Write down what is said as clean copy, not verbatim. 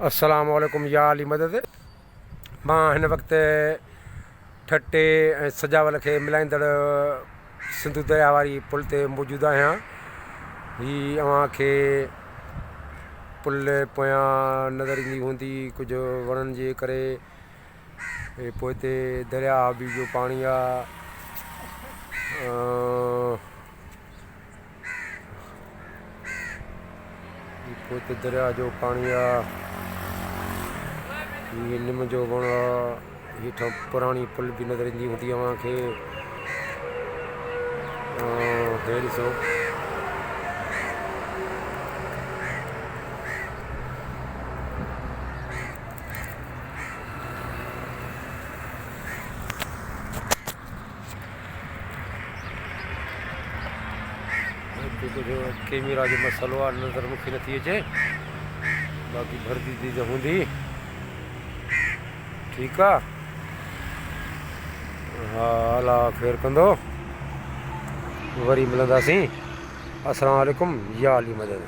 अस्सलामु अलैकुम या अली मदद। मां हिन वक़्तु ठटे ऐं सजावल खे मिलाईंदड़ सिंधु दरिया वारी पुल ते मौजूदु आहियां। हीअ अव्हांखे पुल पोयां नज़र ईंदी हूंदी कुझु वणनि जे करे। पोइ हिते दरिया बि जो पाणी आहे, पोइ हिते दरिया जो पाणी आहे। हीअ निम जो वणु आहे, हेठां पुराणी पुल बि नज़र ईंदी हूंदी अव्हांखे। हे ॾिसो कुझु कैमरा जो मसालो आहे, नज़र मूंखे नथी अचे, बाक़ी भरती थी त हूंदी। ठीकु आहे, हा अला ख़ैर कंदो, वरी मिलंदासीं। अस्सलामु अलैकुम या अली मदद।